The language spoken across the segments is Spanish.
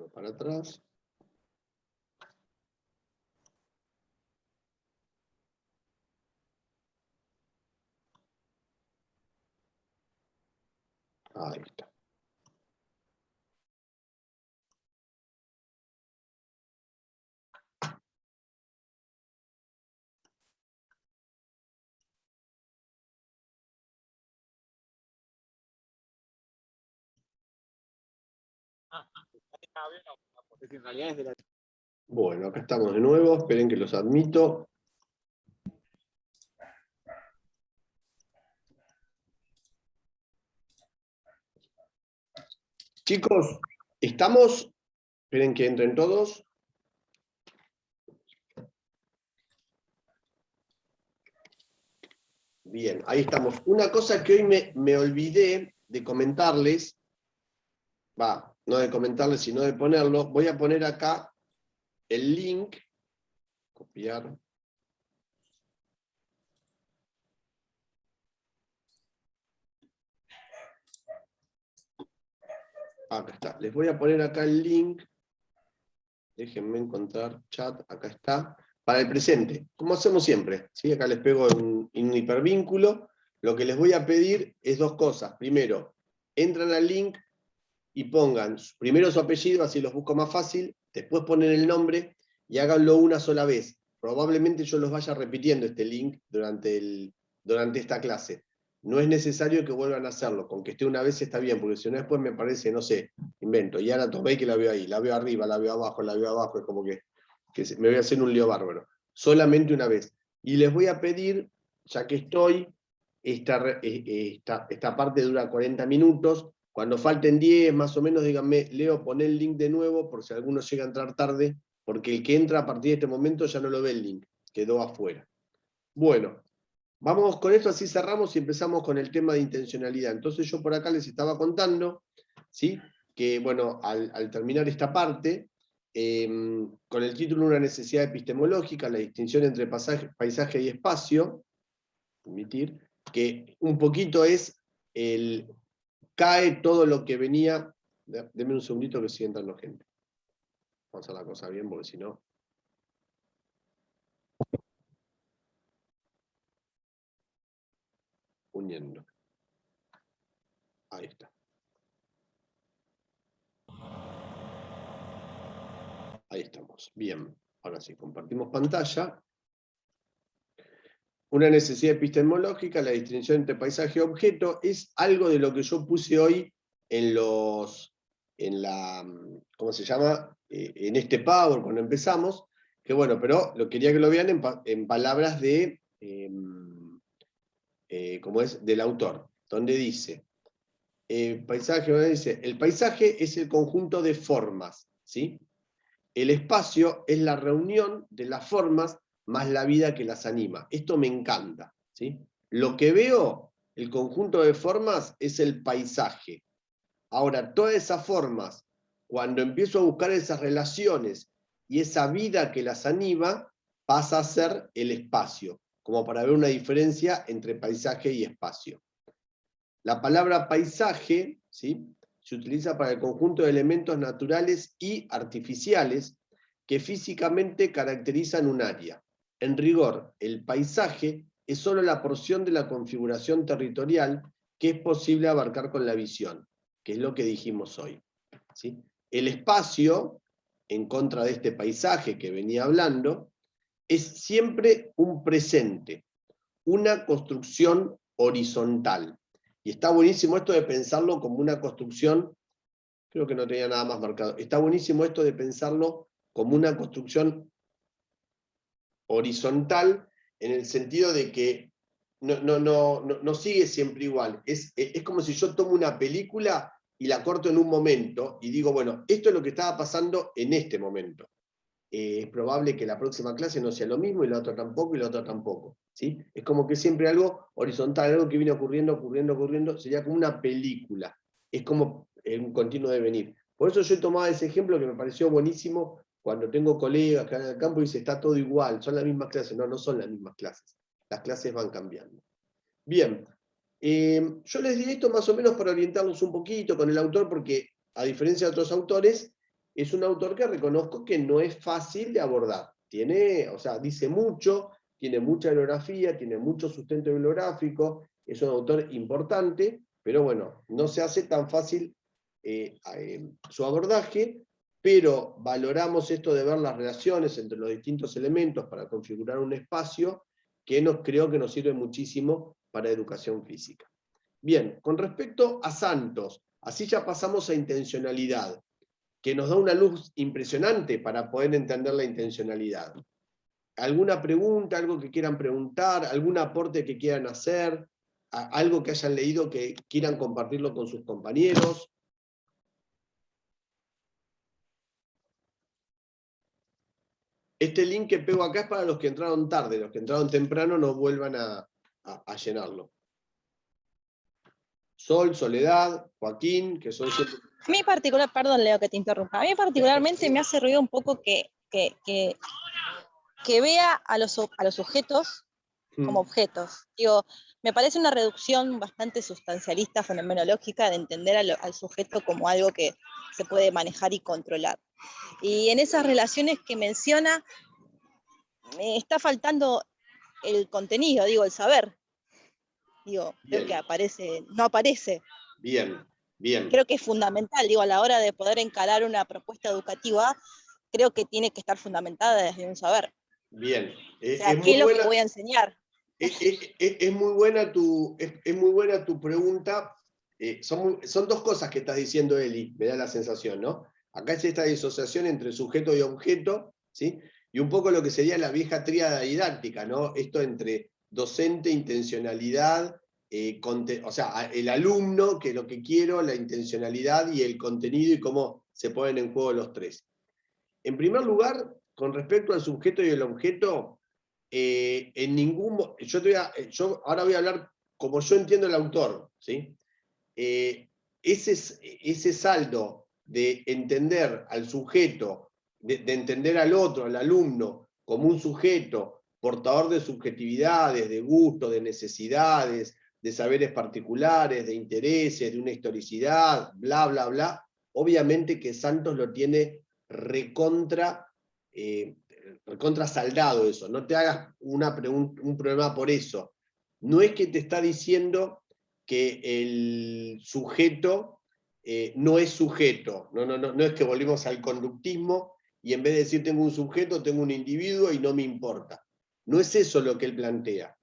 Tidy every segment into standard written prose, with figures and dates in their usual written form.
Uno para atrás. Ahí está. Bueno, acá estamos de nuevo. Esperen que los admito. Chicos, ¿estamos? Esperen que entren todos. Bien, ahí estamos. Una cosa que hoy me olvidé de comentarles, no de comentarles, sino de ponerlo, voy a poner acá el link, copiar. Acá está. Les voy a poner acá el link. Déjenme encontrar chat, acá está. Para el presente, como hacemos siempre. ¿Sí? Acá les pego un hipervínculo. Lo que les voy a pedir es dos cosas. Primero, entran al link y pongan primero su apellido, así los busco más fácil. Después ponen el nombre y háganlo una sola vez. Probablemente yo los vaya repitiendo este link durante esta clase. No es necesario que vuelvan a hacerlo, con que esté una vez está bien, porque si no después me parece, no sé, invento, y ahora tomé que la veo ahí, la veo arriba, la veo abajo, es como que me voy a hacer un lío bárbaro. Solamente una vez. Y les voy a pedir, ya que estoy, esta parte dura 40 minutos, cuando falten 10 más o menos, díganme, Leo, poné el link de nuevo, por si alguno llega a entrar tarde, porque el que entra a partir de este momento ya no lo ve el link, quedó afuera. Bueno, vamos con esto, así cerramos y empezamos con el tema de intencionalidad. Entonces yo por acá les estaba contando, ¿sí? Que bueno, al terminar esta parte, con el título Una necesidad epistemológica, la distinción entre paisaje y espacio, permitir, que un poquito es cae todo lo que venía. Denme un segundito que sigue entrando gente. Vamos a hacer la cosa bien, porque si no. Uniendo. Ahí está. Ahí estamos. Bien. Ahora sí, compartimos pantalla. Una necesidad epistemológica, la distinción entre paisaje y objeto, es algo de lo que yo puse hoy ¿cómo se llama? En este Power, cuando empezamos, que bueno, pero quería que lo vean en palabras como es, del autor, donde dice, el paisaje es el conjunto de formas, ¿sí? El espacio es la reunión de las formas más la vida que las anima. Esto me encanta, ¿sí? Lo que veo, el conjunto de formas, es el paisaje. Ahora, todas esas formas, cuando empiezo a buscar esas relaciones y esa vida que las anima, pasa a ser el espacio, como para ver una diferencia entre paisaje y espacio. La palabra paisaje, ¿sí?, se utiliza para el conjunto de elementos naturales y artificiales que físicamente caracterizan un área. En rigor, el paisaje es solo la porción de la configuración territorial que es posible abarcar con la visión, que es lo que dijimos hoy, ¿sí? El espacio, en contra de este paisaje que venía hablando, es siempre un presente, una construcción horizontal. Y está buenísimo esto de pensarlo como una construcción, creo que no tenía nada más marcado, está buenísimo esto de pensarlo como una construcción horizontal, en el sentido de que no sigue siempre igual. Es como si yo tomo una película y la corto en un momento y digo, bueno, esto es lo que estaba pasando en este momento. Es probable que la próxima clase no sea lo mismo y la otra tampoco y la otra tampoco, ¿sí? Es como que siempre algo horizontal, algo que viene ocurriendo, sería como una película. Es como un continuo devenir. Por eso yo tomaba ese ejemplo que me pareció buenísimo cuando tengo colegas que en el campo y dice, está todo igual, son las mismas clases. No, no son las mismas clases. Las clases van cambiando. Bien, yo les diré esto más o menos para orientarlos un poquito con el autor, porque a diferencia de otros autores, es un autor que reconozco que no es fácil de abordar. Tiene, o sea, dice mucho, tiene mucha bibliografía, tiene mucho sustento bibliográfico, es un autor importante, pero bueno, no se hace tan fácil su abordaje, pero valoramos esto de ver las relaciones entre los distintos elementos para configurar un espacio que creo que nos sirve muchísimo para educación física. Bien, con respecto a Santos, así ya pasamos a intencionalidad, que nos da una luz impresionante para poder entender la intencionalidad. ¿Alguna pregunta, algo que quieran preguntar, algún aporte que quieran hacer, algo que hayan leído que quieran compartirlo con sus compañeros? Este link que pego acá es para los que entraron tarde, los que entraron temprano no vuelvan a llenarlo. Sol, Soledad, Joaquín, que son siempre... A mí particular, perdón Leo que te interrumpa, a mí particularmente me hace ruido un poco que vea a los sujetos como objetos. Digo, me parece una reducción bastante sustancialista, fenomenológica, de entender al sujeto como algo que se puede manejar y controlar. Y en esas relaciones que menciona, me está faltando el contenido, digo, el saber. Digo, creo que no aparece. Bien, bien. Creo que es fundamental, digo, a la hora de poder encarar una propuesta educativa, creo que tiene que estar fundamentada desde un saber. Bien. O sea, ¿qué es lo que voy a enseñar? Es muy buena tu pregunta. Son dos cosas que estás diciendo, Eli, me da la sensación, ¿no? Acá es esta disociación entre sujeto y objeto, ¿sí? Y un poco lo que sería la vieja tríada didáctica, ¿no? Esto entre docente, intencionalidad, o sea, el alumno, que es lo que quiero, la intencionalidad y el contenido y cómo se ponen en juego los tres. En primer lugar, con respecto al sujeto y el objeto, yo ahora voy a hablar como yo entiendo el autor, ¿sí? Ese saldo de entender al sujeto, de entender al otro, al alumno, como un sujeto portador de subjetividades, de gustos, de necesidades, de saberes particulares, de intereses, de una historicidad, bla, bla, bla, obviamente que Santos lo tiene recontra saldado eso. No te hagas un problema por eso. No es que te está diciendo que el sujeto no es sujeto. No es que volvemos al conductismo y en vez de decir tengo un sujeto, tengo un individuo y no me importa. No es eso lo que él plantea.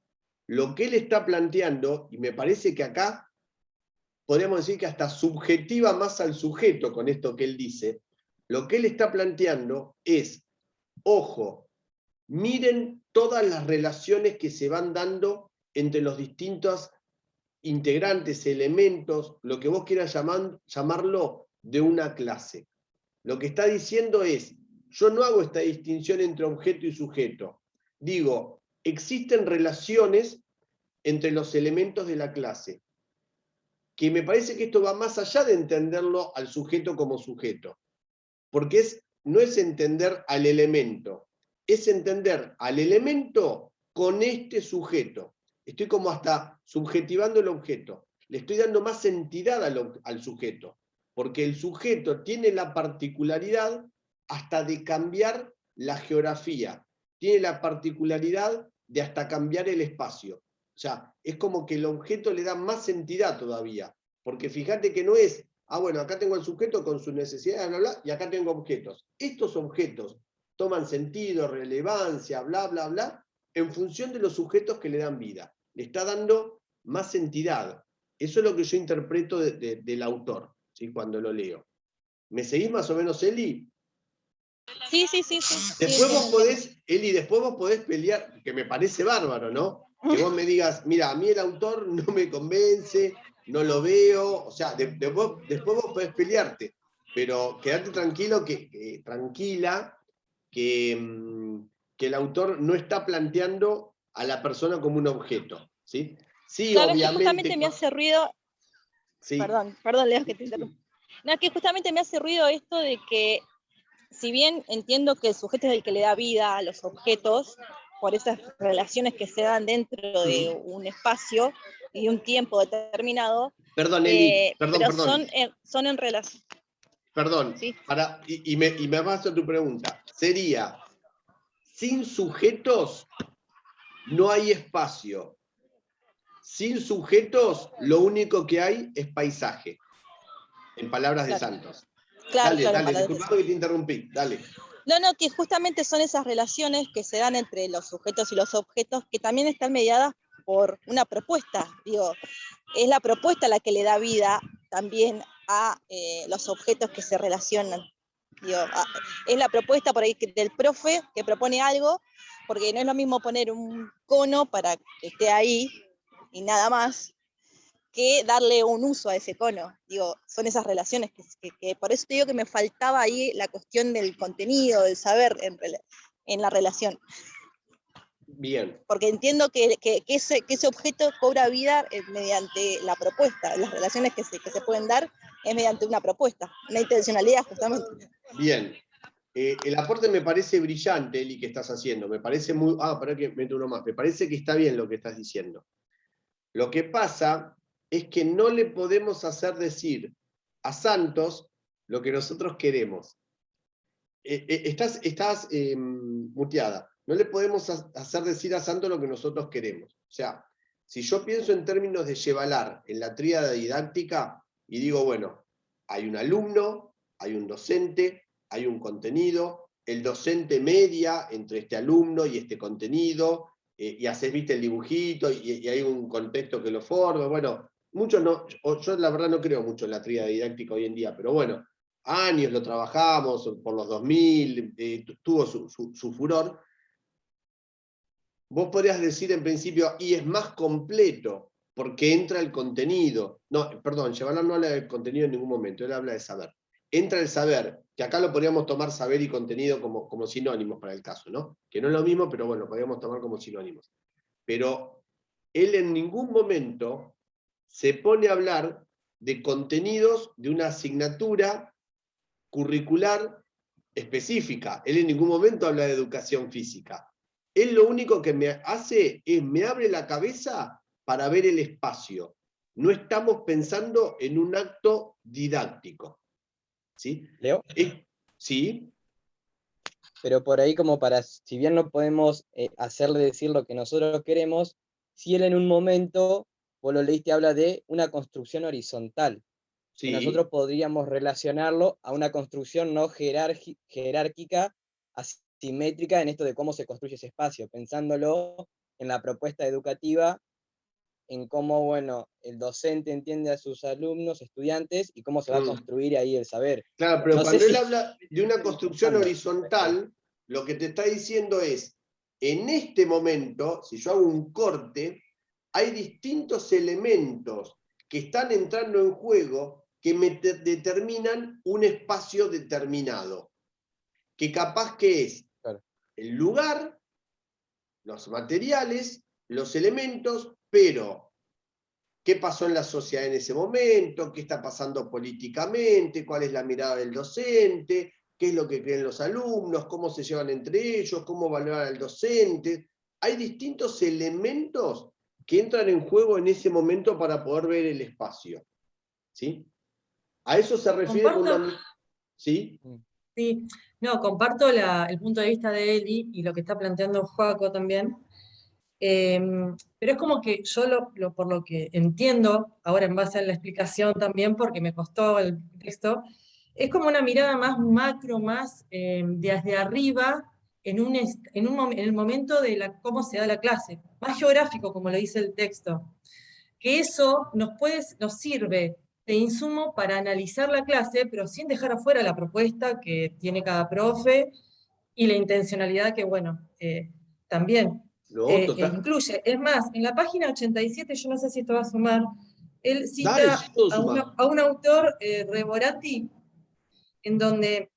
Lo que él está planteando, y me parece que acá podríamos decir que hasta subjetiva más al sujeto con esto que él dice, lo que él está planteando es, ojo, miren todas las relaciones que se van dando entre los distintos integrantes, elementos, lo que vos quieras llamarlo, de una clase. Lo que está diciendo es, yo no hago esta distinción entre objeto y sujeto. Digo, existen relaciones entre los elementos de la clase, que me parece que esto va más allá de entenderlo al sujeto como sujeto, porque no es entender al elemento, es entender al elemento con este sujeto. Estoy como hasta subjetivando el objeto, le estoy dando más entidad al sujeto, porque el sujeto tiene la particularidad hasta de cambiar la geografía, tiene la particularidad de hasta cambiar el espacio. O sea, es como que el objeto le da más entidad todavía, porque fíjate que no es, bueno, acá tengo el sujeto con sus necesidades, bla, bla, y acá tengo objetos. Estos objetos toman sentido, relevancia, bla, bla, bla, en función de los sujetos que le dan vida. Le está dando más entidad. Eso es lo que yo interpreto del autor, ¿sí? Cuando lo leo. ¿Me seguís más o menos, Eli? Sí. Después vos podés, Eli, después vos podés pelear, que me parece bárbaro, ¿no? Que vos me digas, mira, a mí el autor no me convence, no lo veo, o sea, después vos podés pelearte, pero quedate tranquilo, tranquila, que el autor no está planteando a la persona como un objeto, ¿sí? Sí, claro, obviamente. Es que justamente me hace ruido, sí. Perdón, Leo, que te interrumpo. No, que justamente me hace ruido esto de que, si bien entiendo que el sujeto es el que le da vida a los objetos, por esas relaciones que se dan dentro de un espacio y un tiempo determinado, Perdón, Eli, perdón. son en relación. perdón, ¿sí? y me paso a tu pregunta. Sería, sin sujetos no hay espacio. Sin sujetos, lo único que hay es paisaje. En palabras de Santos. Claro, Dale, disculpame que te interrumpí, dale. No, que justamente son esas relaciones que se dan entre los sujetos y los objetos que también están mediadas por una propuesta. Digo, es la propuesta la que le da vida también a los objetos que se relacionan. Digo, es la propuesta por ahí del profe que propone algo, porque no es lo mismo poner un cono para que esté ahí y nada más, que darle un uso a ese cono. Digo, son esas relaciones que por eso te digo que me faltaba ahí la cuestión del contenido, del saber en la relación. Bien. Porque entiendo que ese objeto cobra vida mediante la propuesta. Las relaciones que se pueden dar es mediante una propuesta, una intencionalidad justamente. Bien. El aporte me parece brillante, Eli, que estás haciendo. Me parece muy... pará que meto uno más. Me parece que está bien lo que estás diciendo. Lo que pasa es que no le podemos hacer decir a Santos lo que nosotros queremos. Estás muteada. No le podemos hacer decir a Santos lo que nosotros queremos. O sea, si yo pienso en términos de Yevalar, en la tríada didáctica, y digo, bueno, hay un alumno, hay un docente, hay un contenido, el docente media entre este alumno y este contenido, y haces, viste, el dibujito, y hay un contexto que lo forma. Bueno, muchos no, yo la verdad no creo mucho en la tríada didáctica hoy en día, pero bueno, años lo trabajamos, por los 2000, tuvo su furor. Vos podrías decir en principio, y es más completo, porque entra el contenido. No, perdón, Yevalar no habla del contenido en ningún momento, él habla de saber. Entra el saber, que acá lo podríamos tomar saber y contenido como sinónimos para el caso, ¿no? Que no es lo mismo, pero bueno, podríamos tomar como sinónimos. Pero él en ningún momento se pone a hablar de contenidos de una asignatura curricular específica. Él en ningún momento habla de educación física. Él lo único que me hace es me abre la cabeza para ver el espacio. No estamos pensando en un acto didáctico. ¿Sí? ¿Leo? Sí. Pero por ahí como para, si bien no podemos hacerle decir lo que nosotros queremos, si él en un momento, vos lo leíste, habla de una construcción horizontal, Sí. que nosotros podríamos relacionarlo a una construcción no jerárquica, asimétrica en esto de cómo se construye ese espacio, pensándolo en la propuesta educativa, en cómo, bueno, el docente entiende a sus alumnos, estudiantes, y cómo se va a construir ahí el saber. Claro, pero no cuando sé él si... habla de una construcción horizontal, lo que te está diciendo es, en este momento, si yo hago un corte, hay distintos elementos que están entrando en juego que me determinan un espacio determinado, que capaz que es el lugar, los materiales, los elementos, pero ¿qué pasó en la sociedad en ese momento? ¿Qué está pasando políticamente? ¿Cuál es la mirada del docente? ¿Qué es lo que creen los alumnos? ¿Cómo se llevan entre ellos? ¿Cómo valoran al docente? Hay distintos elementos que entran en juego en ese momento para poder ver el espacio. ¿Sí? A eso se refiere cuando... ¿Sí? Sí, no, comparto el punto de vista de Eli y lo que está planteando Joaco también. Pero es como que yo por lo que entiendo, ahora en base a la explicación también, porque me costó el texto, es como una mirada más macro, más desde arriba, en el momento de cómo se da la clase, más geográfico, como lo dice el texto. Que eso nos sirve de insumo para analizar la clase, pero sin dejar afuera la propuesta que tiene cada profe y la intencionalidad que, bueno, también incluye. Es más, en la página 87, yo no sé si esto va a sumar, él cita a un autor, Reborati, en donde,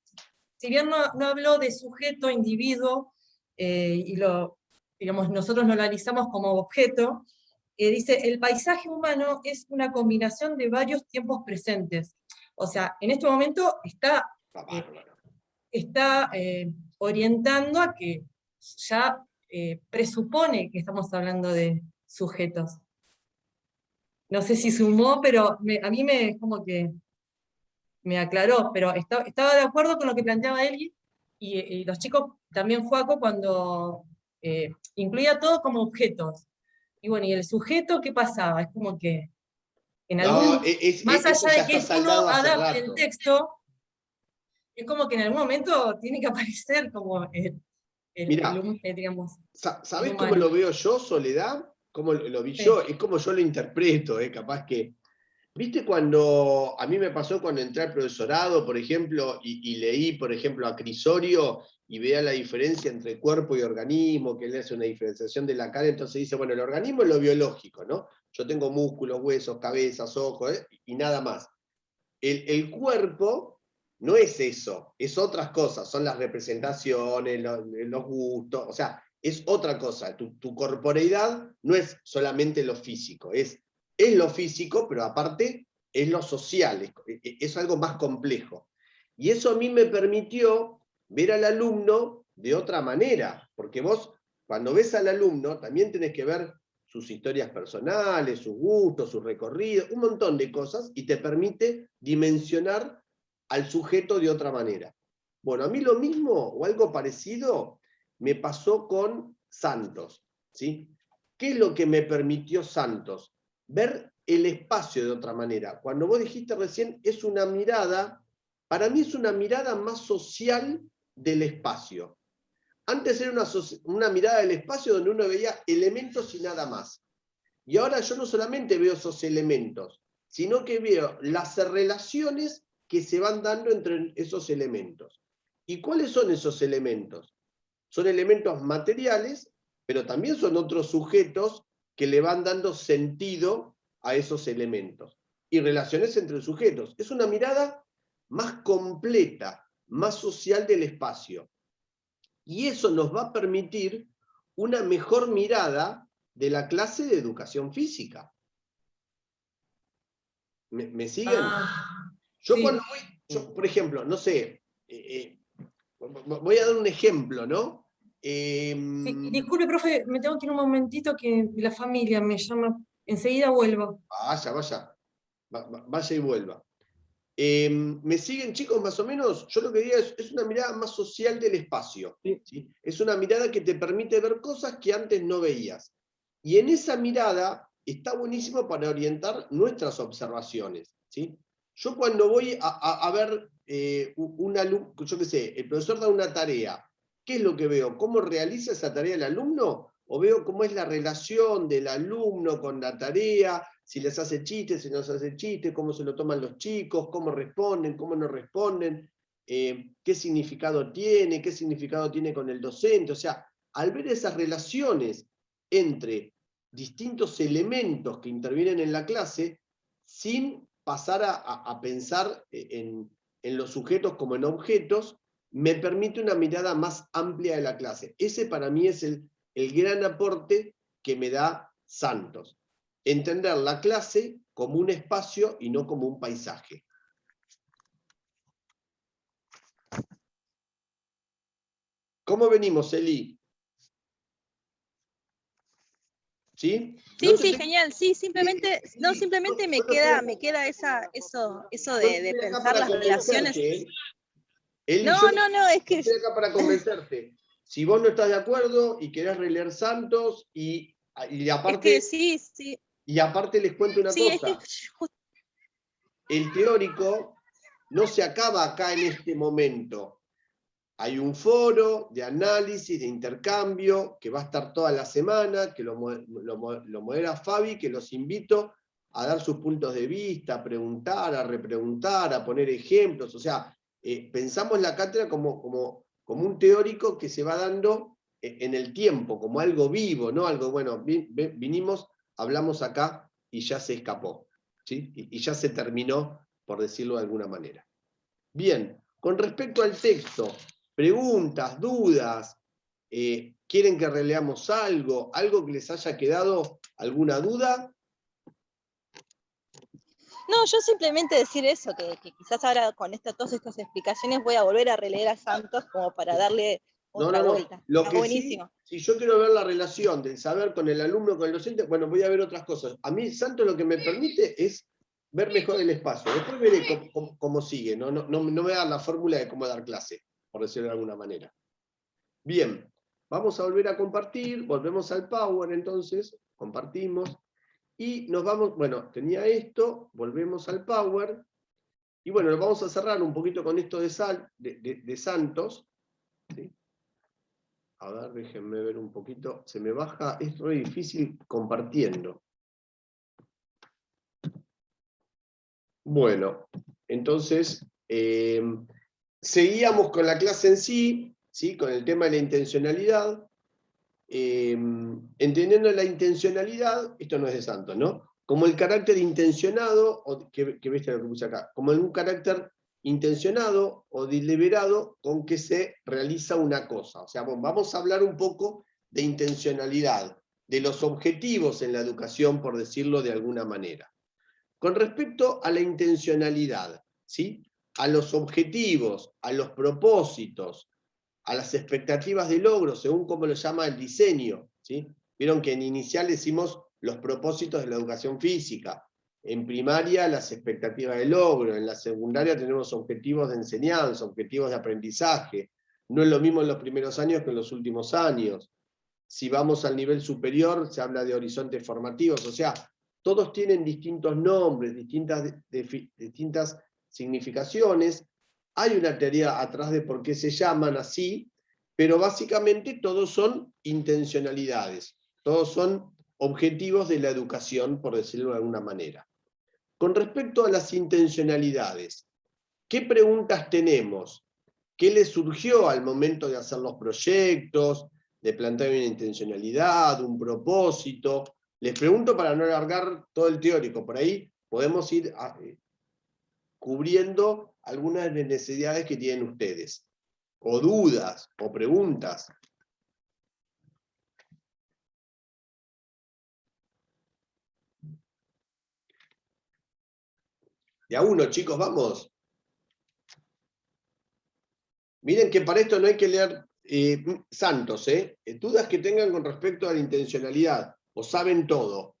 si bien no habló de sujeto, individuo, digamos, nosotros lo analizamos como objeto, dice, el paisaje humano es una combinación de varios tiempos presentes. O sea, en este momento está orientando a que ya presupone que estamos hablando de sujetos. No sé si sumó, pero a mí me es como que me aclaró, pero estaba de acuerdo con lo que planteaba Eli, y los chicos, también Joaco, cuando incluía todo como objetos. Y bueno, ¿y el sujeto qué pasaba? Es como que en No, algún, más eso allá ya de está que uno saldado hace adapte el rato. texto, es como que en algún momento tiene que aparecer como Mirá, digamos, el ¿sabés cómo humano. lo veo yo, Soledad? ¿Cómo lo vi Sí. yo? Es como yo lo interpreto, capaz que... ¿Viste cuando a mí me pasó cuando entré al profesorado, por ejemplo, y leí, por ejemplo, a Crisorio y veía la diferencia entre cuerpo y organismo, que él hace una diferenciación de Lacan, entonces dice, bueno, el organismo es lo biológico, ¿no? Yo tengo músculos, huesos, cabezas, ojos, y nada más. El cuerpo no es eso, es otras cosas, son las representaciones, los gustos, o sea, es otra cosa. Tu corporeidad no es solamente lo físico, es lo físico, pero aparte es lo social, es algo más complejo. Y eso a mí me permitió ver al alumno de otra manera, porque vos cuando ves al alumno también tenés que ver sus historias personales, sus gustos, sus recorridos, un montón de cosas, y te permite dimensionar al sujeto de otra manera. Bueno, a mí lo mismo o algo parecido me pasó con Santos, ¿sí? ¿Qué es lo que me permitió Santos? Ver el espacio de otra manera. Cuando vos dijiste recién, es una mirada, para mí es una mirada más social del espacio. Antes era una mirada del espacio donde uno veía elementos y nada más. Y ahora yo no solamente veo esos elementos, sino que veo las relaciones que se van dando entre esos elementos. ¿Y cuáles son esos elementos? Son elementos materiales, pero también son otros sujetos que le van dando sentido a esos elementos. Y relaciones entre sujetos. Es una mirada más completa, más social del espacio. Y eso nos va a permitir una mejor mirada de la clase de educación física. ¿Me siguen? Yo Sí. cuando voy, por ejemplo, no sé, voy a dar un ejemplo, ¿no? Sí, disculpe, profe, me tengo que ir un momentito que la familia me llama. Enseguida vuelvo. Vaya y vuelva. ¿Me siguen, chicos, más o menos? Yo lo que diría es una mirada más social del espacio. Sí. ¿Sí? Es una mirada que te permite ver cosas que antes no veías. Y en esa mirada está buenísimo para orientar nuestras observaciones. ¿Sí? Yo cuando voy a ver un alumno, yo qué sé, el profesor da una tarea, ¿qué es lo que veo? ¿Cómo realiza esa tarea el alumno? ¿O veo cómo es la relación del alumno con la tarea? Si les hace chistes, si no les hace chistes, cómo se lo toman los chicos, cómo responden, cómo no responden, qué significado tiene con el docente. O sea, al ver esas relaciones entre distintos elementos que intervienen en la clase, sin pasar a pensar en los sujetos como en objetos, me permite una mirada más amplia de la clase. Ese para mí es el gran aporte que me da Santos. Entender la clase como un espacio y no como un paisaje. ¿Cómo venimos, Eli? ¿Sí? Sí, sí, genial. Sí, simplemente, no, simplemente Yo no me queda eso de estoy acá pensar para las relaciones. convencerte. Eli, yo No, no, no, es no que estoy acá para convencerte. Si vos no estás de acuerdo y querés releer Santos, y aparte sí, sí, les cuento una sí, es que cosa. El teórico no se acaba acá en este momento. Hay un foro de análisis, de intercambio, que va a estar toda la semana, que lo modera Fabi, que los invito a dar sus puntos de vista, a preguntar, a repreguntar, a poner ejemplos. O sea, pensamos la cátedra como un teórico que se va dando en el tiempo, como algo vivo, ¿no? Algo, bueno, vinimos, hablamos acá y ya se escapó, ¿sí? Y ya se terminó, por decirlo de alguna manera. Bien, con respecto al texto, preguntas, dudas, ¿quieren que releamos algo que les haya quedado alguna duda? no, yo simplemente decir eso, que quizás ahora con todas estas explicaciones voy a volver a releer a Santos como para darle otra No. vuelta. Lo Está que buenísimo. sí, si yo quiero ver la relación del saber con el alumno, con el docente, bueno, voy a ver otras cosas. A mí, Santos lo que me permite es ver mejor el espacio. Después veré cómo sigue. No me voy a dar la fórmula de cómo dar clase, por decirlo de alguna manera. Bien, vamos a volver a compartir. Volvemos al Power, entonces. Compartimos. Y nos vamos, bueno, tenía esto. Volvemos al Power. Y bueno, lo vamos a cerrar un poquito con esto de Santos. ¿Sí? A ver, déjenme ver un poquito. Se me baja, es muy difícil compartiendo. Bueno, entonces, seguíamos con la clase en sí, ¿sí? Con el tema de la intencionalidad. Entendiendo la intencionalidad, esto no es de Santos, ¿no? Como el carácter intencionado, que viste lo que puse acá, como un carácter intencionado o deliberado con que se realiza una cosa. O sea, vamos a hablar un poco de intencionalidad, de los objetivos en la educación, por decirlo de alguna manera. Con respecto a la intencionalidad, ¿sí? A los objetivos, a los propósitos, a las expectativas de logro, según como lo llama el diseño, ¿sí? Vieron que en inicial decimos los propósitos de la educación física, en primaria las expectativas de logro, en la secundaria tenemos objetivos de enseñanza, objetivos de aprendizaje, no es lo mismo en los primeros años que en los últimos años. Si vamos al nivel superior, se habla de horizontes formativos, o sea, todos tienen distintos nombres, distintas significaciones. Hay una teoría atrás de por qué se llaman así, pero básicamente todos son intencionalidades, todos son objetivos de la educación, por decirlo de alguna manera. Con respecto a las intencionalidades, ¿qué preguntas tenemos? ¿Qué les surgió al momento de hacer los proyectos, de plantear una intencionalidad, un propósito? Les pregunto para no alargar todo el teórico, por ahí podemos ir cubriendo algunas de las necesidades que tienen ustedes, o dudas, o preguntas. De a uno, chicos, vamos. Miren que para esto no hay que leer santos, dudas que tengan con respecto a la intencionalidad, o saben todo.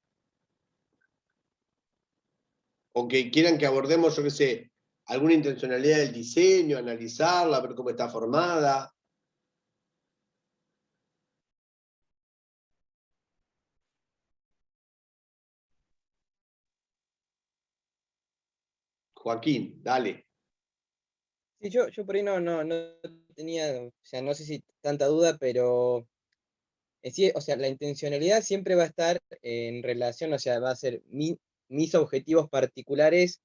O que quieran que abordemos, yo qué sé, alguna intencionalidad del diseño, analizarla, ver cómo está formada. Joaquín, dale. Sí, yo por ahí no tenía, o sea, no sé si tanta duda, pero sí, o sea, la intencionalidad siempre va a estar en relación, o sea, va a ser mis objetivos particulares.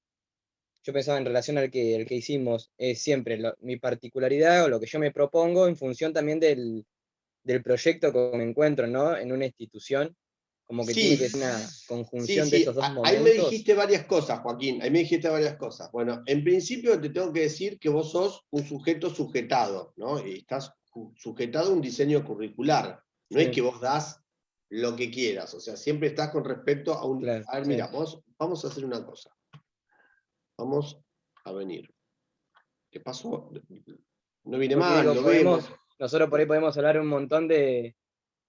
Yo pensaba en relación al que hicimos, es siempre mi particularidad o lo que yo me propongo en función también del proyecto que me encuentro, ¿no? En una institución, como que tiene que Sí, ser una sí, conjunción de sí. esos dos Ahí me momentos. dijiste varias cosas, Joaquín. Ahí me dijiste varias cosas. Bueno, en principio te tengo que decir que vos sos un sujeto sujetado, ¿no? Y estás sujetado a un diseño curricular. No es Sí, que vos das lo que quieras. O sea, siempre estás con respecto a un... claro, A ver, sí. mira, vamos a hacer una cosa. Vamos a venir. ¿Qué pasó? No viene Porque mal, digo, lo vemos. nosotros por ahí podemos hablar un montón de,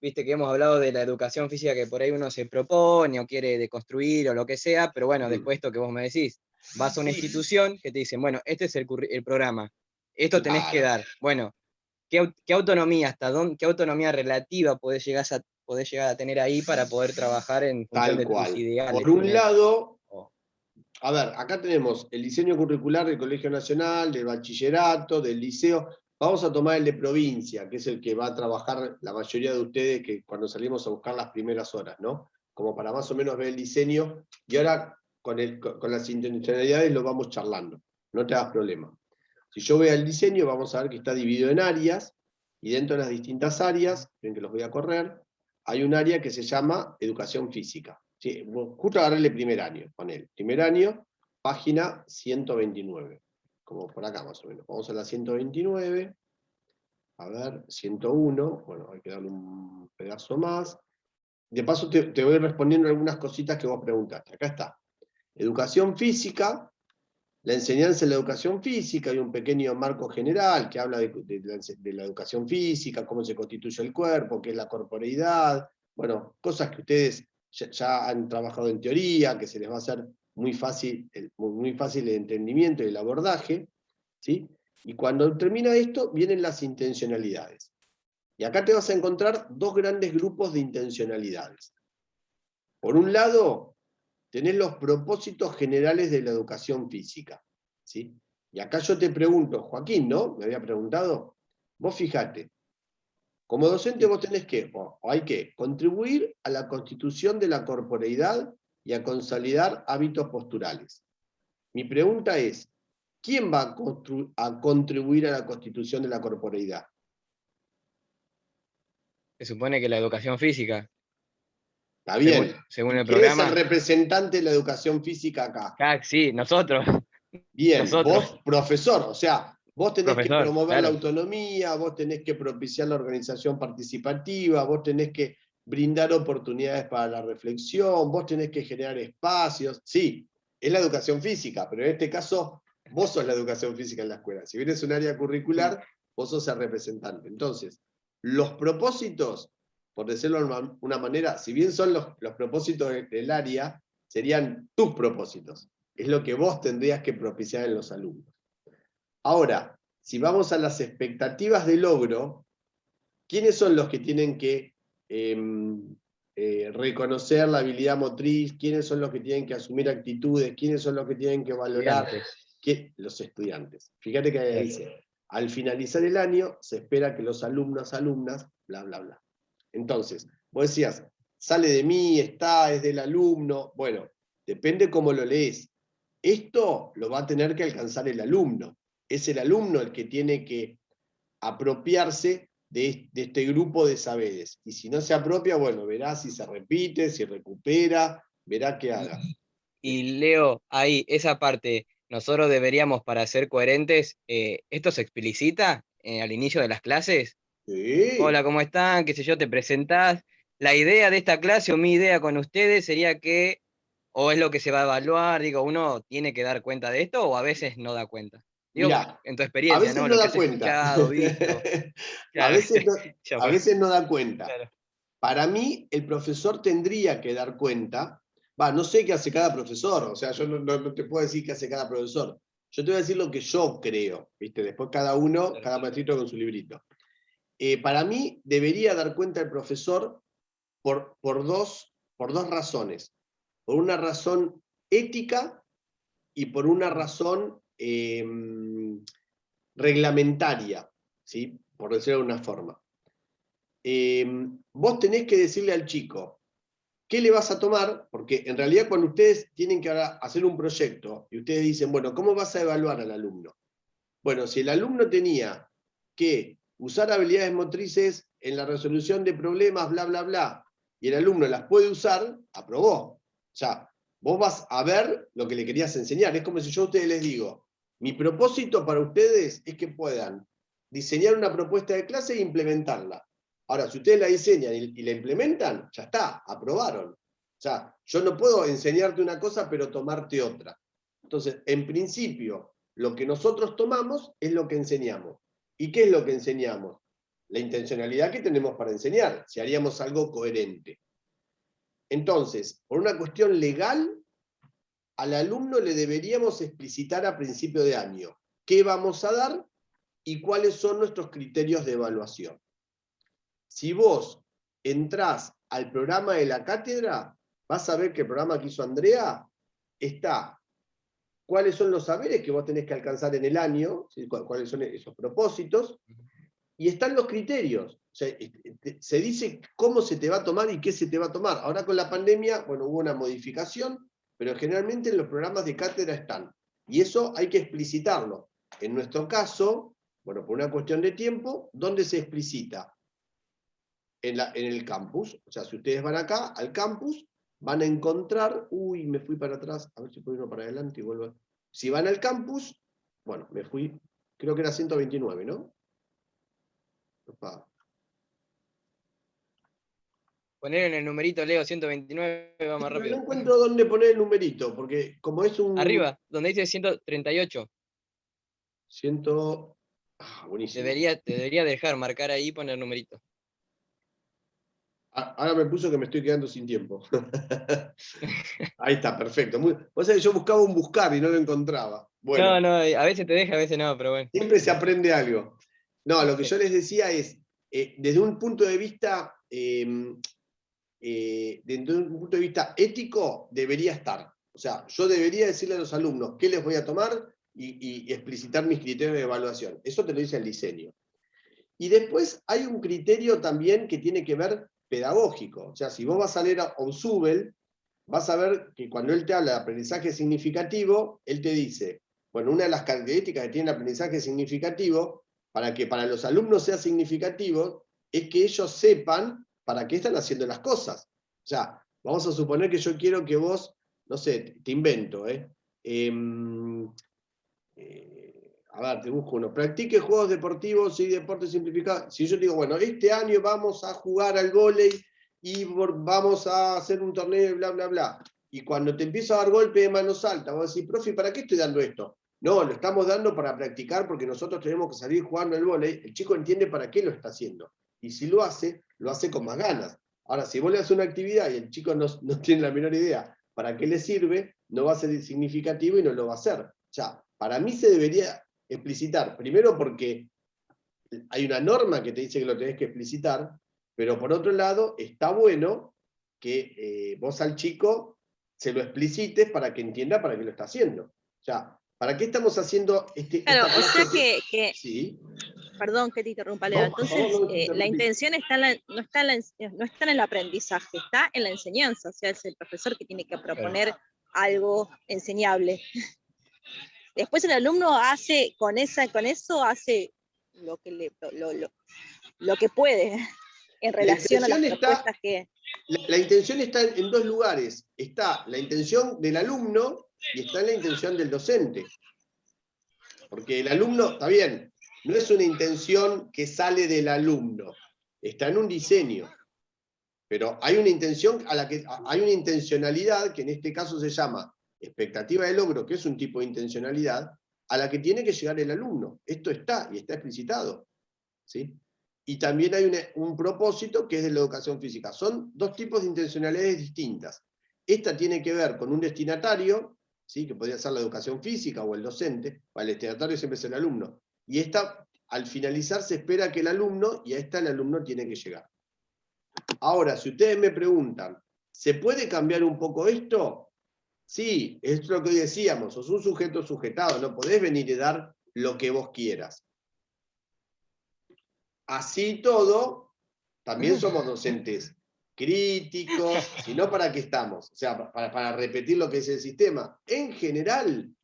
viste que hemos hablado de la educación física que por ahí uno se propone o quiere deconstruir o lo que sea, pero bueno, después esto que vos me decís, vas a una institución que te dicen, bueno, este es el programa, esto tenés que Claro, dar. Bueno, ¿qué autonomía, qué autonomía relativa podés llegar a tener ahí para poder trabajar en función tal de tus cual. ideales? Por un Ponele? lado, O- a ver, acá tenemos el diseño curricular del Colegio Nacional, del bachillerato, del liceo. Vamos a tomar el de provincia, que es el que va a trabajar la mayoría de ustedes que cuando salimos a buscar las primeras horas, ¿no? Como para más o menos ver el diseño. Y ahora con las intencionalidades lo vamos charlando. No te hagas problema. Si yo veo el diseño, vamos a ver que está dividido en áreas, y dentro de las distintas áreas, ven que los voy a correr, hay un área que se llama educación física. Sí, justo agarré el primer año con él. Primer año, página 129. Como por acá más o menos. Vamos a la 129. A ver, 101. Bueno, hay que darle un pedazo más. De paso te voy respondiendo algunas cositas que vos preguntaste. Acá está. Educación física. La enseñanza en la educación física, hay un pequeño marco general que habla de la educación física, cómo se constituye el cuerpo, qué es la corporeidad, bueno, cosas que ustedes ya han trabajado en teoría, que se les va a hacer muy fácil, muy fácil el entendimiento y el abordaje, ¿sí? Y cuando termina esto, vienen las intencionalidades. Y acá te vas a encontrar dos grandes grupos de intencionalidades. Por un lado, tenés los propósitos generales de la educación física, ¿sí? Y acá yo te pregunto, Joaquín, ¿no? Me había preguntado. Vos fijate, como docente vos tenés que, o hay que, contribuir a la constitución de la corporeidad y a consolidar hábitos posturales. Mi pregunta es, ¿quién va a contribuir a la constitución de la corporeidad? Se supone que la educación física, Está bien. según ¿Y el quién es el programa, representante de la educación física acá? sí, nosotros, Bien, nosotros, vos, profesor, o sea, vos tenés que profesor, promover la claro. autonomía, vos tenés que propiciar la organización participativa, vos tenés que brindar oportunidades para la reflexión, vos tenés que generar espacios. Sí, es la educación física, pero en este caso vos sos la educación física en la escuela. Si bien es un área curricular, vos sos el representante. Entonces, los propósitos, por decirlo de una manera, si bien son los propósitos del área, serían tus propósitos. Es lo que vos tendrías que propiciar en los alumnos. Ahora, si vamos a las expectativas de logro, ¿quiénes son los que tienen que reconocer la habilidad motriz? ¿Quiénes son los que tienen que asumir actitudes? ¿Quiénes son los que tienen que valorar? Los estudiantes. Fíjate que ahí dice, al finalizar el año se espera que los alumnas, bla, bla, bla. Entonces, vos decías, sale de mí, es del alumno. Bueno, depende cómo lo lees. Esto lo va a tener que alcanzar el alumno. Es el alumno el que tiene que apropiarse de este grupo de saberes. Y si no se apropia, bueno, verá si se repite, si recupera, verá qué haga. Y Leo, ahí, esa parte, nosotros deberíamos, para ser coherentes, ¿esto se explicita al inicio de las clases? Sí. Hola, ¿cómo están? ¿Qué sé yo? Te presentás. La idea de esta clase o mi idea con ustedes sería que, o es lo que se va a evaluar, digo, uno tiene que dar cuenta de esto o a veces no da cuenta. Digo, Mirá, en tu a experiencia, veces ¿no? no Lo que da has cuenta. escuchado, visto. A Claro, veces no, ya a fue. veces no da cuenta. Claro. Para mí, el profesor tendría que dar cuenta. No sé qué hace cada profesor, o sea, yo no te puedo decir qué hace cada profesor. Yo te voy a decir lo que yo creo, ¿viste? Después cada uno, Claro. cada maestrito con su librito. Para mí, debería dar cuenta el profesor por dos razones. Por una razón ética y por una razón reglamentaria, ¿sí? Por decirlo de una forma. Vos tenés que decirle al chico qué le vas a tomar, porque en realidad cuando ustedes tienen que hacer un proyecto y ustedes dicen, bueno, ¿cómo vas a evaluar al alumno? Bueno, si el alumno tenía que usar habilidades motrices en la resolución de problemas, bla, bla, bla, y el alumno las puede usar, aprobó. O sea, vos vas a ver lo que le querías enseñar. Es como si yo a ustedes les digo, mi propósito para ustedes es que puedan diseñar una propuesta de clase e implementarla. Ahora, si ustedes la diseñan y la implementan, ya está, aprobaron. O sea, yo no puedo enseñarte una cosa pero tomarte otra. Entonces, en principio, lo que nosotros tomamos es lo que enseñamos. ¿Y qué es lo que enseñamos? La intencionalidad que tenemos para enseñar, si haríamos algo coherente. Entonces, por una cuestión legal, al alumno le deberíamos explicitar a principio de año qué vamos a dar y cuáles son nuestros criterios de evaluación. Si vos entrás al programa de la cátedra, vas a ver que el programa que hizo Andrea está cuáles son los saberes que vos tenés que alcanzar en el año, ¿sí? Cuáles son esos propósitos, y están los criterios. O sea, se dice cómo se te va a tomar y qué se te va a tomar. Ahora con la pandemia, bueno, hubo una modificación, pero generalmente en los programas de cátedra están. Y eso hay que explicitarlo. En nuestro caso, bueno, por una cuestión de tiempo, ¿dónde se explicita? En el campus. O sea, si ustedes van acá, al campus, van a encontrar, uy, me fui para atrás, a ver si puedo irme para adelante y vuelvo. Si van al campus, bueno, me fui, creo que era 129, ¿no? Opa. Poner en el numerito Leo 129 va más Pero rápido. no encuentro dónde poner el numerito, porque como es un... Arriba, donde dice 138. Buenísimo. Te debería dejar marcar ahí y poner numerito. Ahora me puso que me estoy quedando sin tiempo. Ahí está, perfecto. Vos sabés que yo buscaba un buscar y no lo encontraba. Bueno, No, a veces te deja, a veces no, pero bueno. siempre se aprende algo. No, lo que yo les decía es, desde un punto de vista, ético, debería estar. O sea, yo debería decirle a los alumnos qué les voy a tomar y explicitar mis criterios de evaluación. Eso te lo dice el diseño. Y después hay un criterio también que tiene que ver pedagógico. O sea, si vos vas a leer a Ausubel, vas a ver que cuando él te habla de aprendizaje significativo, él te dice, bueno, una de las características que tiene el aprendizaje significativo, para que para los alumnos sea significativo, es que ellos sepan para qué están haciendo las cosas. O sea, vamos a suponer que yo quiero que vos, no sé, te invento, a ver, te busco uno. Practique juegos deportivos y deportes simplificados. Si yo te digo, bueno, este año vamos a jugar al vóley y vamos a hacer un torneo y bla, bla, bla. Y cuando te empiezo a dar golpe de mano alta, vos decís, profe, ¿para qué estoy dando esto? No, lo estamos dando para practicar porque nosotros tenemos que salir jugando al vóley. El chico entiende para qué lo está haciendo. Y si lo hace con más ganas. Ahora, si vos le haces una actividad y el chico no tiene la menor idea para qué le sirve, no va a ser significativo y no lo va a hacer. O sea, para mí se debería explicitar, primero porque hay una norma que te dice que lo tenés que explicitar, pero por otro lado está bueno que vos al chico se lo explicites para que entienda para qué lo está haciendo. O sea, ¿para qué estamos haciendo Claro, esta o sea que Sí. Perdón que te interrumpa, Leo. No, Entonces, favor, no la intención no está en el aprendizaje, está en la enseñanza. O sea, es el profesor que tiene que proponer algo enseñable. Después el alumno hace, con eso hace lo que puede en relación a las propuestas que... La intención está en dos lugares. Está la intención del alumno y está la intención del docente. Porque el alumno, está bien, no es una intención que sale del alumno, está en un diseño. Pero hay una intención hay una intencionalidad que en este caso se llama expectativa de logro, que es un tipo de intencionalidad, a la que tiene que llegar el alumno. Esto está y está explicitado. ¿Sí? Y también hay un propósito que es de la educación física. Son dos tipos de intencionalidades distintas. Esta tiene que ver con un destinatario, ¿sí? Que podría ser la educación física o el docente, el destinatario siempre es el alumno. Y esta, al finalizar, se espera que el alumno, y a esta el alumno tiene que llegar. Ahora, si ustedes me preguntan, ¿se puede cambiar un poco esto? Sí, es lo que hoy decíamos, sos un sujeto sujetado, no podés venir y dar lo que vos quieras. Así todo, también somos docentes críticos, si no, ¿para qué estamos? O sea, para repetir lo que es el sistema. En general,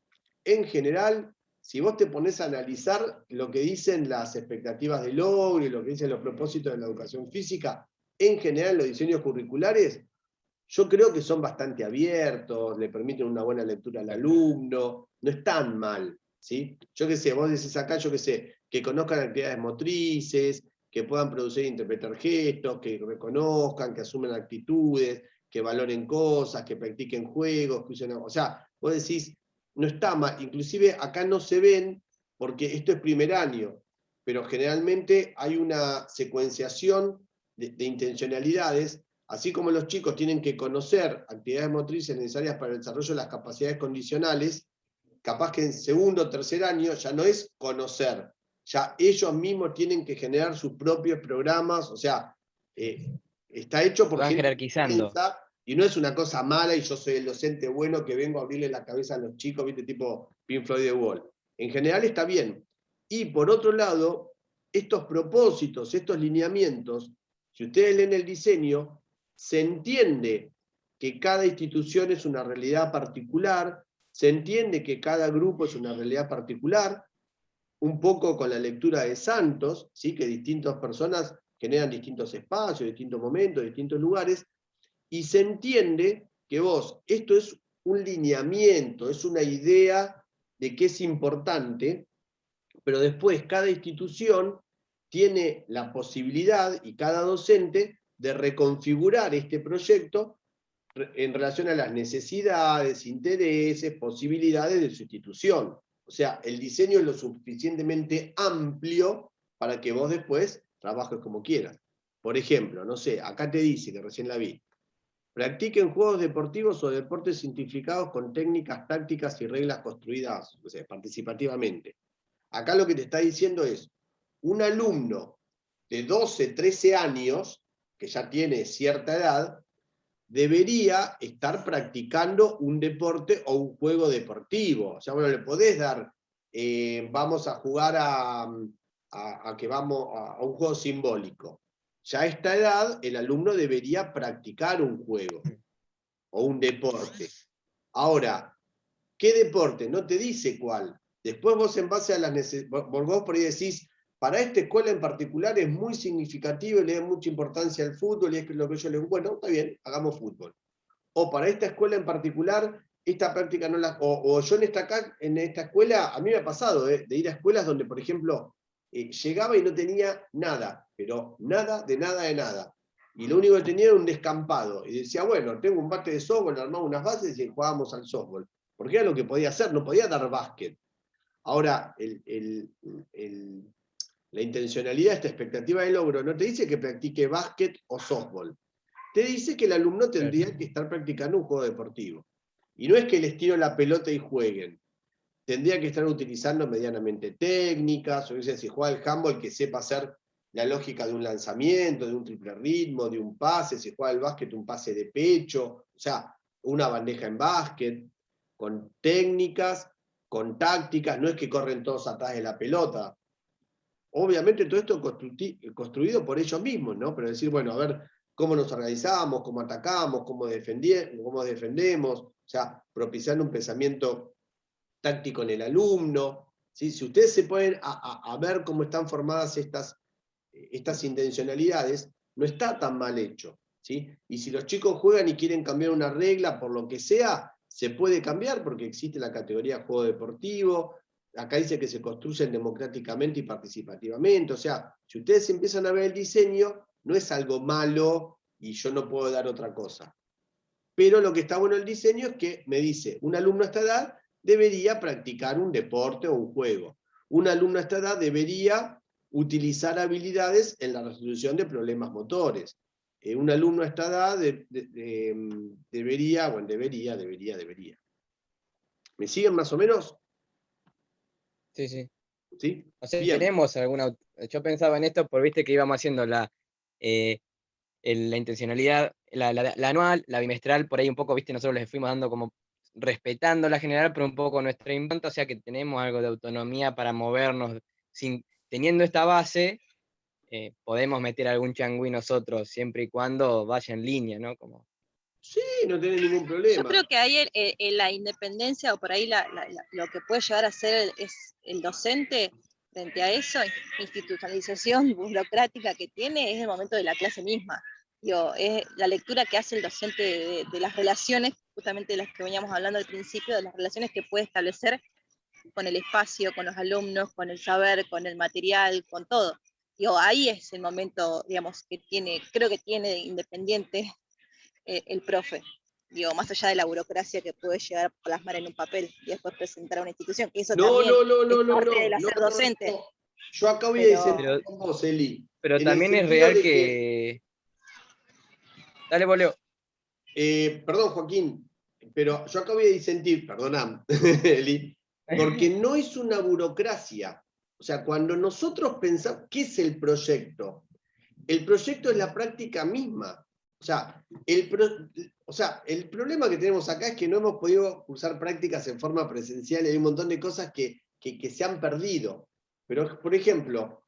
si vos te pones a analizar lo que dicen las expectativas de logro y lo que dicen los propósitos de la educación física, en general los diseños curriculares, yo creo que son bastante abiertos, le permiten una buena lectura al alumno, no están mal, ¿sí? Yo qué sé, vos decís acá, yo qué sé, que conozcan actividades motrices, que puedan producir e interpretar gestos, que reconozcan, que asumen actitudes, que valoren cosas, que practiquen juegos, que usen... O sea, vos decís, no está mal, inclusive acá no se ven, porque esto es primer año, pero generalmente hay una secuenciación de intencionalidades. Así como los chicos tienen que conocer actividades motrices necesarias para el desarrollo de las capacidades condicionales, capaz que en segundo o tercer año ya no es conocer, ya ellos mismos tienen que generar sus propios programas, o sea, está hecho por Van gente jerarquizando. piensa, y no es una cosa mala y yo soy el docente bueno que vengo a abrirle la cabeza a los chicos, ¿viste? Tipo Pink Floyd The Wall. En general está bien. Y por otro lado, estos propósitos, estos lineamientos, si ustedes leen el diseño, se entiende que cada institución es una realidad particular, se entiende que cada grupo es una realidad particular, un poco con la lectura de Santos, ¿sí? Que distintas personas generan distintos espacios, distintos momentos, distintos lugares, y se entiende que esto es un lineamiento, es una idea de qué es importante, pero después cada institución tiene la posibilidad, y cada docente, de reconfigurar este proyecto en relación a las necesidades, intereses, posibilidades de su institución. O sea, el diseño es lo suficientemente amplio para que vos después trabajes como quieras. por ejemplo, no sé, acá te dice, que recién la vi, practiquen juegos deportivos o deportes simplificados con técnicas, tácticas y reglas construidas, o sea, participativamente. Acá lo que te está diciendo es, un alumno de 12, 13 años, que ya tiene cierta edad, debería estar practicando un deporte o un juego deportivo. O sea, bueno, le podés dar, vamos a jugar que vamos a un juego simbólico. Ya a esta edad, el alumno debería practicar un juego o un deporte. Ahora, ¿qué deporte? No te dice cuál. Después vos en base a las necesidades, vos por ahí decís, para esta escuela en particular es muy significativo y le da mucha importancia al fútbol y es lo que yo le digo, bueno, está bien, hagamos fútbol. O para esta escuela en particular, esta práctica no la... O yo en esta escuela, a mí me ha pasado de ir a escuelas donde, por ejemplo, llegaba y no tenía nada, pero nada, de nada, de nada. Y lo único que tenía era un descampado. Y decía, bueno, tengo un bate de softball, armaba unas bases y jugábamos al softball. Porque era lo que podía hacer, no podía dar básquet. Ahora, la intencionalidad, esta expectativa de logro, no te dice que practique básquet o softball. Te dice que el alumno tendría que estar practicando un juego deportivo. Y no es que les tiro la pelota y jueguen. Tendría que estar utilizando medianamente técnicas, o sea, si juega el handball, que sepa hacer la lógica de un lanzamiento, de un triple ritmo, de un pase, si juega el básquet, un pase de pecho, o sea, una bandeja en básquet, con técnicas, con tácticas, no es que corren todos atrás de la pelota. Obviamente todo esto construido por ellos mismos, ¿no? Pero decir, bueno, a ver cómo nos organizamos, cómo atacamos, cómo defendemos, o sea, propiciando un pensamiento táctico en el alumno. ¿Sí? Si ustedes se ponen a ver cómo están formadas estas intencionalidades, no está tan mal hecho. ¿Sí? Y si los chicos juegan y quieren cambiar una regla por lo que sea, se puede cambiar porque existe la categoría juego deportivo. Acá dice que se construyen democráticamente y participativamente. O sea, si ustedes empiezan a ver el diseño, no es algo malo y yo no puedo dar otra cosa. Pero lo que está bueno del diseño es que me dice, un alumno a esta edad debería practicar un deporte o un juego. Un alumno a esta edad debería utilizar habilidades en la resolución de problemas motores. Un alumno a esta edad debería. ¿Me siguen más o menos? Sí, sí. ¿Sí? O sea, Bien. tenemos alguna... Yo pensaba en esto por, viste, que íbamos haciendo la intencionalidad, la anual, la bimestral, por ahí un poco, viste, nosotros les fuimos dando como respetando la general, pero un poco nuestra impronta, o sea que tenemos algo de autonomía para movernos, teniendo esta base, podemos meter algún changüí nosotros, siempre y cuando vaya en línea, ¿no? Como... Sí, no tenés ningún problema. Yo creo que ahí la independencia, o por ahí lo que puede llegar a ser el docente frente a eso, institucionalización burocrática que tiene, es el momento de la clase misma. Digo, es la lectura que hace el docente de las relaciones, justamente de las que veníamos hablando al principio, de las relaciones que puede establecer con el espacio, con los alumnos, con el saber, con el material, con todo. Digo, ahí es el momento, digamos, creo que tiene de independiente el profe. Digo, más allá de la burocracia que puede llegar a plasmar en un papel y después presentar a una institución, que eso también es parte del hacer docente. No. Yo acá voy a disentir con vos, Eli. Pero también es real que... Dale, voleo. Perdón, Joaquín, pero yo acá voy a disentir, perdona, Eli, porque no es una burocracia. O sea, cuando nosotros pensamos, ¿qué es el proyecto? El proyecto es la práctica misma. O sea, el problema que tenemos acá es que no hemos podido usar prácticas en forma presencial y hay un montón de cosas que se han perdido. Pero, por ejemplo,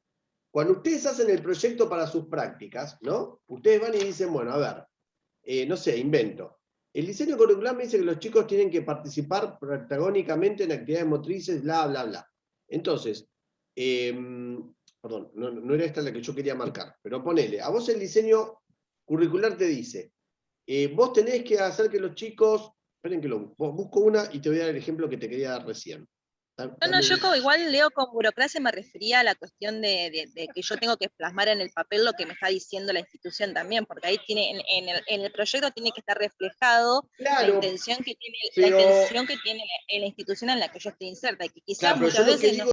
cuando ustedes hacen el proyecto para sus prácticas, ¿no? Ustedes van y dicen, bueno, a ver, no sé, invento. El diseño curricular me dice que los chicos tienen que participar protagónicamente en actividades motrices, bla, bla, bla. Entonces, perdón, no era esta la que yo quería marcar, pero ponele, a vos el diseño curricular te dice, vos tenés que hacer que los chicos, esperen que busco una y te voy a dar el ejemplo que te quería dar recién. No, yo como igual leo con burocracia me refería a la cuestión de que yo tengo que plasmar en el papel lo que me está diciendo la institución también, porque ahí tiene en el proyecto tiene que estar reflejado la intención que tiene la institución en la que yo estoy inserta, y que quizás muchas veces no